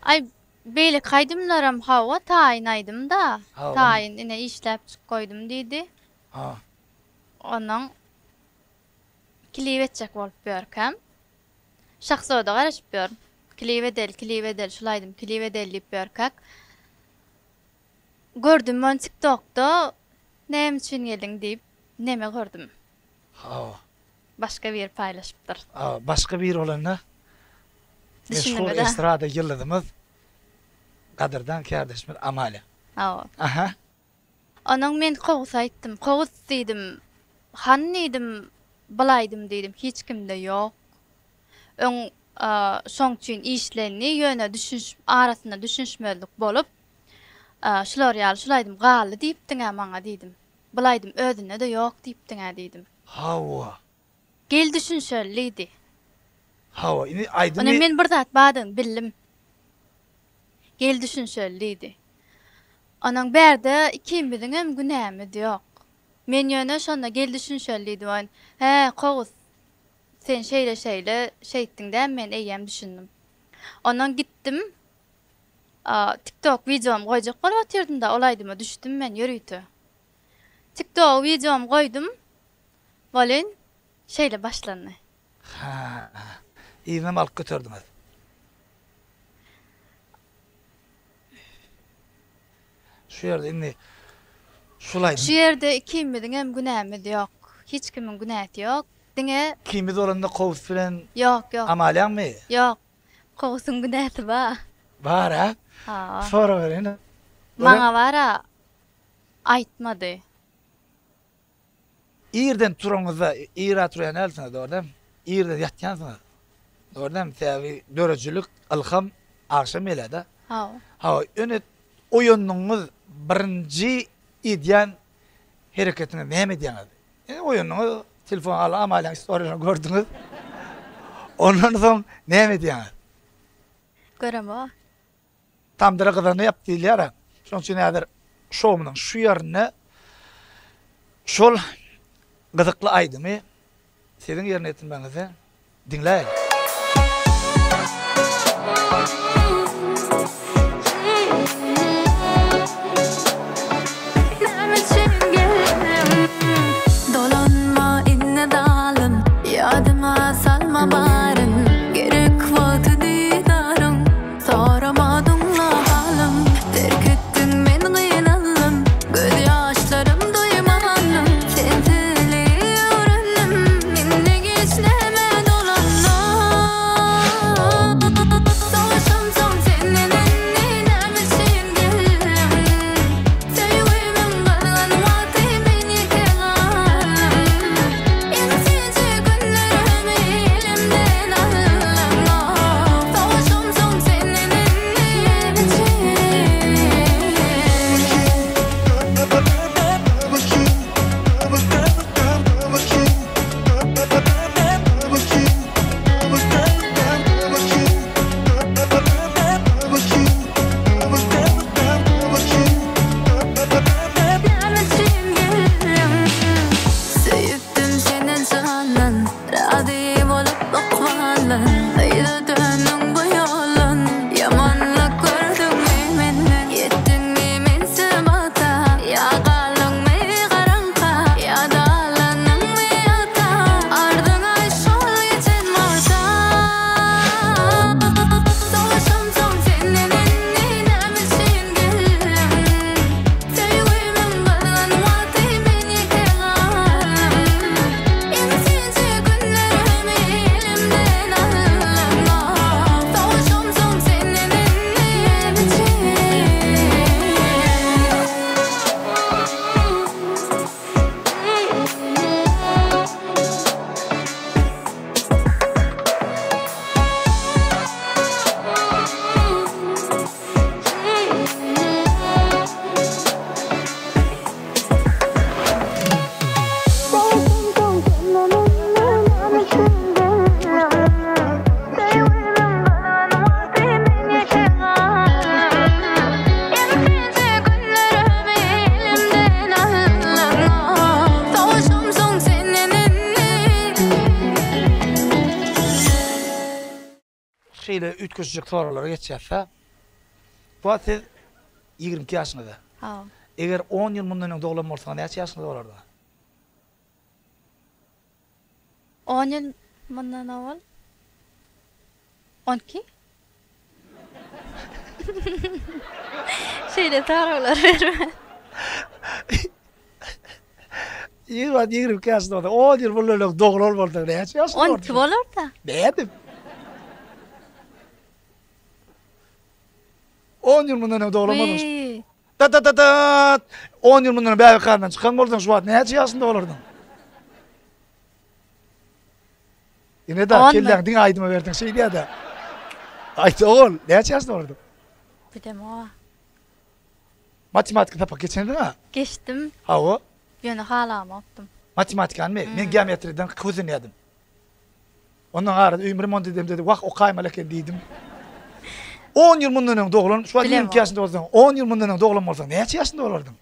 Ay beýle kaýdymlarym hawa taýin aýdym da. Hawa. Taýin ine işläp koýdum diýdi. Ha. Onuň kliwetjek bolup berkem. Şahsoda garaşyp ber. Kliwedel şulaýdym, kliwedel diýip berkek. Gördüm men TikTokda näme üçin geldiň diýip näme gördüm. Ha. Başga bir paýlaşypdyr. Başka bir olana meşhur Düşünmede. estrada yıldızımız Kadırdan kardeşimiz Amale. Aha. Onuň men kowus aýtdym, kowus diýdim. Han diýdim, bulaýdym diýdim, hiç kimde ýok. Öň şoň üçin işlerini ýöne düşünüş arasynda düşünşmelik bolup şular ýaly şulaýdym galy diýipdiň maňa diýdim. Bulaýdym özüne de ýok diýipdiň diýdim. Hawa. Gel düşünşeliydi. Hawa. Ini aýdymy. Ona men bir zat badyn bildim. Gel düşünşeliydi. Onun berde kim bilim günahımı yok. Men yöne şonda gel düşünşelliydi o. He, Qoğuz. Sen şeyle şeyttinden men eyyem düşündüm. Ondan gittim. TikTok videom koyacak bolup oturdum da olaydıma düştüm men yürüydü. TikTok videom koydum. Bolin şeyle başlandı. Ha. İğnem alıp götürdüm. Şu yerde inni şulaydı. Şu yerde kim bilim günahımı yok. Hiç kimin günahı yok. Dine Kimi de oranda Qoğuz bilen yok. amalyan mı? Yok. Qoğuzun günahı var. Var ha? Ha. Sonra verin. Bana vara aytmadı. İrden turanızda, İra turayan elsiniz doğrudan. İrden yatyansınız. Doğrudan tabi döröcülük alham akşam elede. Ha, öne oyununuz birinci idyan hareketini ne ediyaniz? Oyununuz telefon al amalan story'ini gördünüz. Ondan sonra ne ediyaniz? Görem o. Tam dara kadarını yaptıylar. Şonun için eğer şovunun şu yerine şol gıdıklı aydımı sizin yerine etinmenizi dinleyin. Dolanma inne dalım, yadıma salma barın. Gerek vakti didarım, soramadınla halım. Terk ettin men kıynalım, göz yaşlarım duymalım. Sentili öğrendim, minne geçleme dolanma. Savaşım son senin ennine için geldim. Sevgimin kalan vakti beni kelam. İnsince günlerimi elimden alma. Savaşım son senin ennine için. Sevdim senin canın, razı olup bakmalın. Haydi dönün bu yolun, yamanlık gördün mü menden? Yettin mi men sebata, ya kalın mı karanka, ya dalanın mı yata? Ardına şol geçen marta. Savaşım son senin enninem için geldim. Sevgimin kalan vakti beni kelam. İnsince günlerimi elimden alma. Savaşım son senin enninem için. Şeyle ütköşecek sorulara geçecekse bu siz 22 yaşınızda. Ha. Eğer 10 yıl bundan doğulan olsa ne yaşınızda olurdu? 10 yıl bundan avval 12. Şeyde taraflar verme. 22 yaşında oldu. 10 yıl bundan doğulan olsa ne yaşınızda olurdu? 12 olur da. Ne dedim? 10 yıl bundan doğulamadınız. Uy. Da. 10 yıl bundan bäbi karnından çıkan boldun şu an ne yaşında olurdun? Yine de 10 kelleğin aydıma verdin şey diye de. Aydı oğul ne yaşında olurdun? Bilem o. Matematik tapa geçendin ha? Geçtim. Ha o? Yönü halam optum. Matematik anme. Men geometriden kuzun yedim. Ondan arada ömrüm on dedim dedi. Vak okayma leken dedim. 10 yıl mundan doğulan, şu an Bilemem. 22 yaşında olsan, 10 yıl mundan doğulan olsan, neçe yaşında olardın?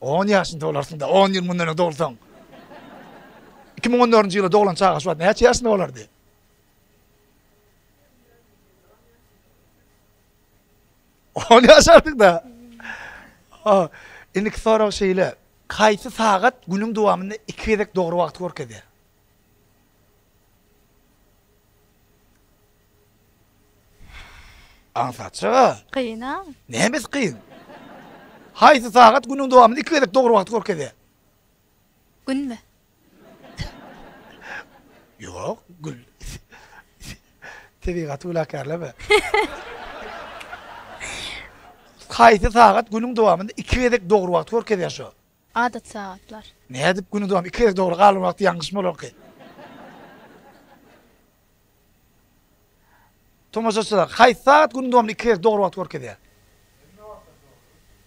On yaşında olarsın da 10 yıl mundan doğulsan. 2014 yılı doğulan çağa şu an neçe yaşında olardı? Onu yaşardık da. Indiki soraw şeýle, kaýsy sagat günüň dowamynda 2 kezek dogry wagt görkedi? Ansaçy. Kıyına. Nämes kıyın? Haýsy sagat günüň dowamynda 2 kezek dogry wagt görkedi? Gün mü? Yok, gül. Tebigat ulakarlama. Haýsy sagat günüň dowamynda 2 kezek dogry wagt görkedi şo? Adat saatlar. Ne edip günü dowam 2 kezek dogry galyň wagty ýangyş bolar ki? Tomaşaçylar, haýsy sagat günüň dowamynda 2 kezek dogry wagt görkedi?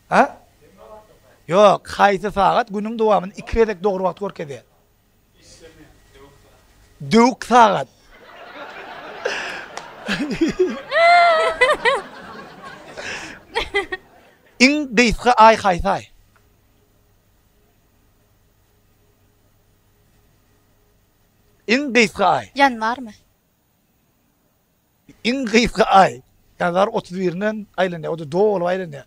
Ha? Yok, haýsy sagat günüň dowamynda 2 kezek dogry wagt görkedi? Dök sagat. İň gysga ay haýsy? İň gysga ay. Yanvar mı? İň gysga ay. Ýazar 31-den aýlanda, o da dol aýlanda.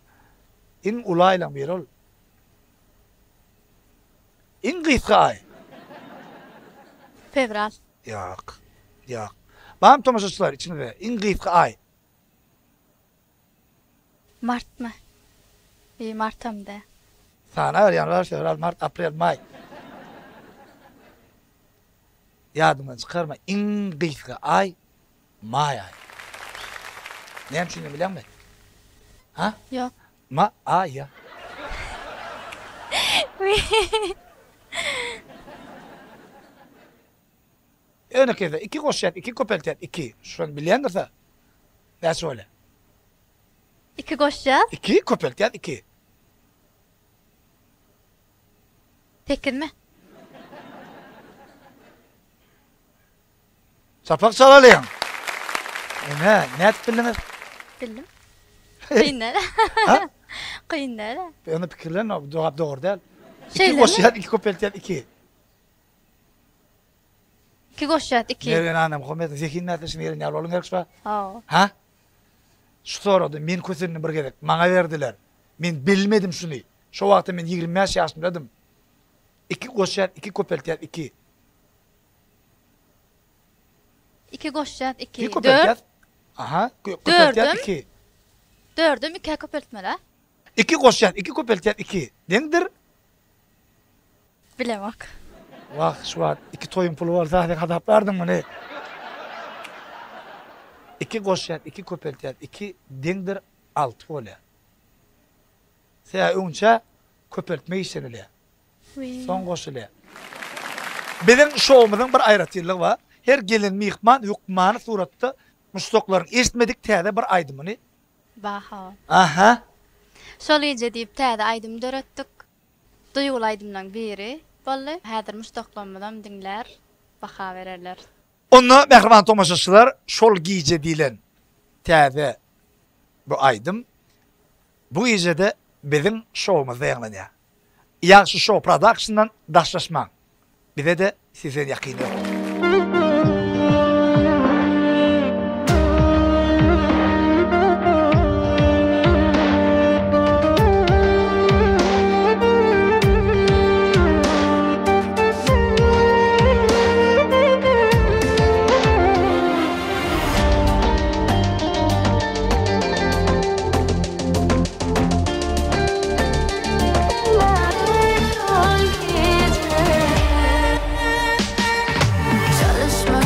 İň ulaylan bir ol. İň gysga ay. Fevral. Ýok. Ýok. Bam tomaşaçylar içinde iň gysga ay. Mart mı? Mart'amda. Sana yanvar, fevral, mart, aprel, may. Ýadymdan çykarma. Iň gysga ay may ay. Näme üçin bilenmi? Ha? Yok. Ma ay ya. Öne keze 2 goşyat, 2 kopeltet, 2. Şunu bilendirse. Ne söyle? 2 goşacağız. 2 kopeltet, 2. Tekin mi? Sapak çalalıyım. Ne etbildiniz? Bildim. Kıyınlar. Ha? Kıyınlar. Onu pikirlerin o doğru değil. 2 Şeyler mi? goşyat, 2 kopeltet, 2. 2 goşacağız. 2. Nereden anam, kometin zekin nätesini yerin ýaly bolun gerekçi. Ha. Şu soradı, men kösünni bir gerek, maňa berdiler. Men bilmedim şunu. Şu wagtda men 25 ýaşyndaydym. 2 goşyat, 2 kopeltet, 2. 2 goşacağız. 2 2. kopeltet. Aha, kopeltet Dördüm. 2. 4'üm 2 kopeltmela. 2 goşyat, 2 kopeltet, 2. Deňdir? Bilemek. Vah, şu wagt 2 toyun pulu var, zaten hadap berdin mi? 2 goşyat, 2 kopeltet, 2 deňdir 6 bolýar. Sen öňçe köpeltme işlenilýär. Son goşulýar. Biziň şowumyzyň bir aýratyrlygy bar. Her gelen mihman hukmany suratda muştoklaryň eşitmedik täze bir aýdymyny. Baha. Aha. Şol ýeje diýip täze aýdym döretdik. Duýgul aýdymdan biri. Bolly, häzir muştoklanmadan diňler, baha bererler. Onu mehriban tomaşaçylar şol giýje diýilen täze bu aýdym. Bu ýejede biziň şowumyzda ýaglanýar. Ýaşy show production'dan daşlaşmaň. Bize de size ýakyny ýok. Çalışma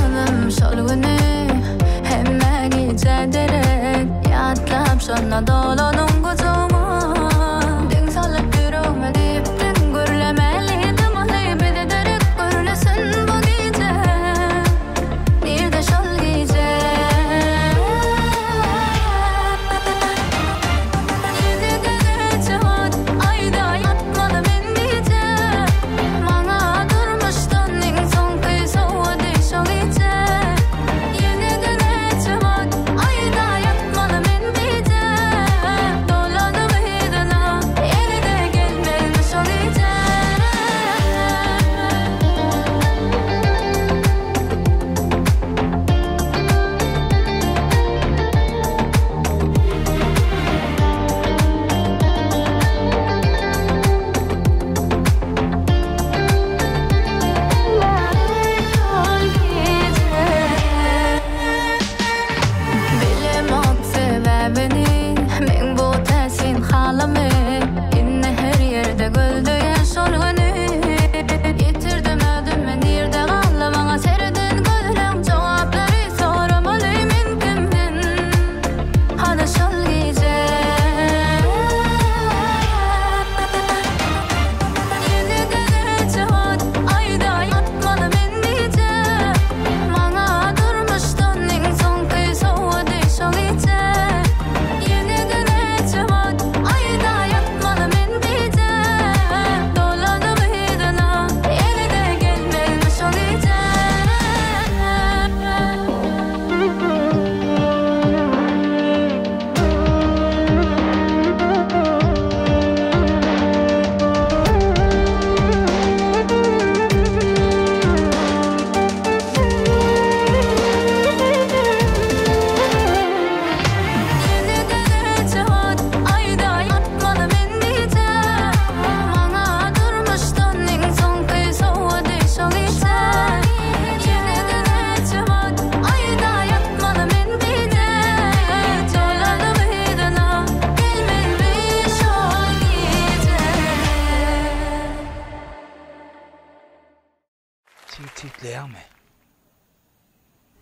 Bilenmi?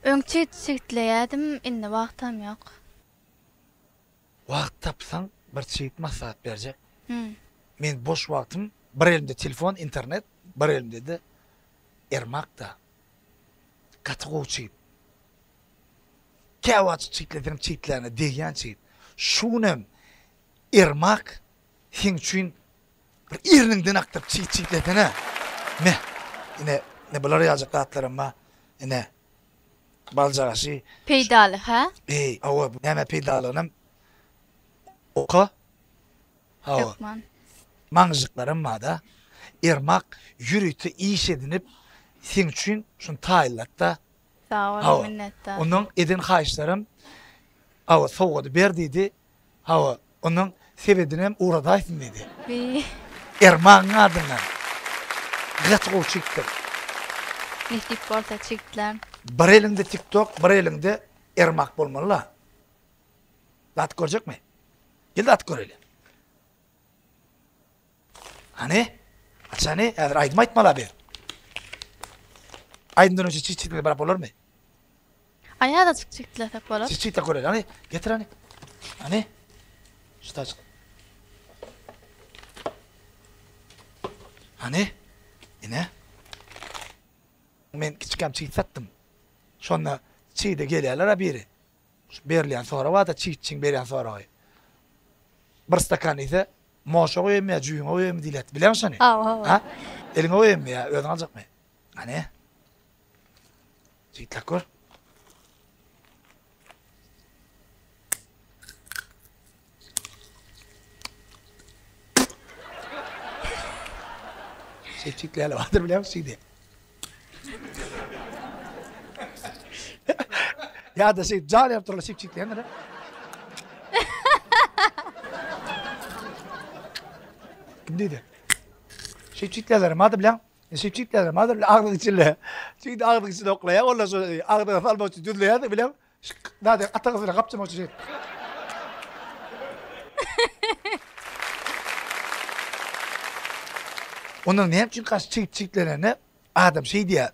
Öňçe çitleyädim, indi wagtam ýok. Wagt tapsaň bir çeýit maslahat berjek. Men boş wagtym, bir elimde telefon, internet, bir elimde de ermakda. Katgo çeýit. Käwat çeýitlerim çeýitlerine deýän çeýit. Şunem ermak hiň üçin bir ýerinden aktyp çeýitletene. Ne bular ýazykatlarym ma. Ine baljagasy peýdaly, ha? Awa näme peýdalynym oka. Ýokman. Maňyzyklarym ma da. Ermak ýürüti iş edinip sen üçin şun taýlatda. Sağ ol, minnettar. Onun edin haýyşlarym awa sowgady berdiydi. Onun sebedinem uradaýsyn dedi. Ermagyň adyna gatgo çykdyr. Nehdi bolsa çykdylar. Bir elinde TikTok, bir elinde ermak bolmaly. Dat görjekmi? Gel dat görelim. Hani? Açani, häzir aýdym aýtmala ber. Aýdymdan önce çiçekle barap bolarmy? Aýada çykdylar tak bolar. Çiçekle görelim. Hani? Getir hani. Hani? Şutaç. Hani? Ine? Men kiçikam çiçek sattım. Şonna çiğde gelýärler biri. Berlän sonra wada çiçeğin berýän sonra. Bir stakan ise moşa goýum ýa juýuňa goýum diýlet. Bilemsiň? Ha? Eliňe goýum ýa özüň aljakmy? Hani? Çiçek gör. Çiçeklerle vardır bilemsiň diýdi. Ya da can yaptırlar çiçeklerine de. Kim dedi? Çiçeklerle madı bilen. Çiçeklerle madı bilen ağzının içinde. Çünkü ağzının içinde oklaya. Ondan sonra ağzına salma için düzleye de bilen. Nade atağızına kapçama için. Onun ne için kaç çiçeklerine adam şey diye.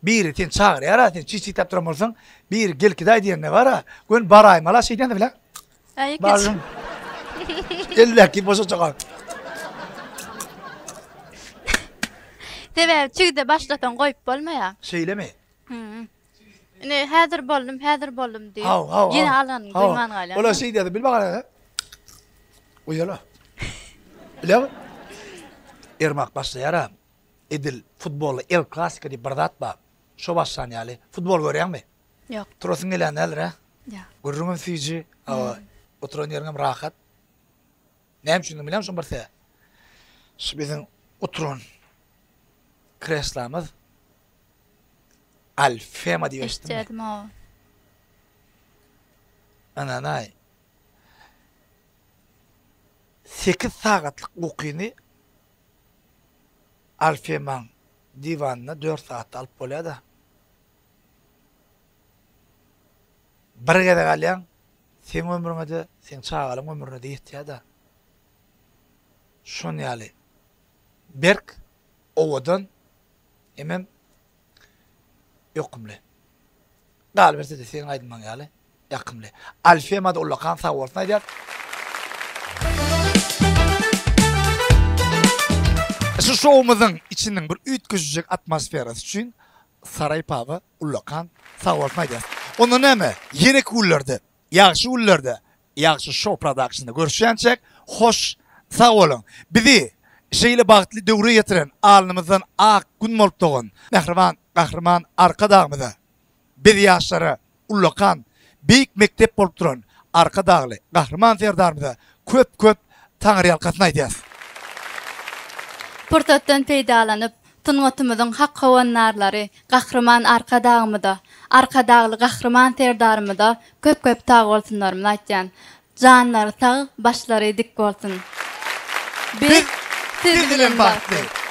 Biri sen çağır ya, sen çiçek taptıramazsın. Bir gelkiday diyen ne var ha? Gün barayım ala şeyden de bile. Ay Barım. Ellaki boşa çıkar. Debe çygda başlatan goýup bolmaýa. Söyleme. Ne häzir boldum diýip. Yine alan duyman galan. Ola şey dedi bil bakalım. Uyala. Bilew? Ermak başlaýar. Edil futbolu El Clasico diýip bir zat bar. Şo başlan ýaly. Futbol görýärmi? Ýok. Turasyň gelenler ha? Ýa. Görürüm fiji, oturan ýerim rahat. Näme üçin bilemsiň birse? Şu biziň oturan kreslamyz Alfema diýip Eşitdim o. Ananay. 8 saatlyk ukyny Alfemaň divanına 4 saat alıp bolýar da. Bir gede galýan, sen ömrüňe de, sen çağalyň ömrüne de ýetýär da. Şonu ýaly. Berk owadan emem ýokmly. Gal berse de sen aýdman ýaly, ýakymly. Alfema da ullakan sag bolsun aýdýar. Şu şowumyzyň içinden bir üýtgüjek atmosferasy üçin Saray Pava ullakan sag bolsun aýdýar. Onu näme? Ýenek ullerde, ýaxşy ullerde, ýaxşy show productionda görüşýänçek, hoş sag bolun. Bizi şeýle bagtly döwre ýetiren alnymyzyň ak gün bolup dogan Mähriban Gahrman arka dagmyda. Biz ýaşlary ullakan beýik mektep bolup duran arka dagly Gahrman serdarmyda köp taňry ýalkasyny aýdýar. Portatdan peýdalanyp, tyngatymyzyň hak hawanlarlary Gahrman arka dagmyda, arka dagly Gahrman serdarmyda köp tag bolsunlarmy aýtjan. Janlary sag, başlary dik bolsun. Bir siz bilen bagtly.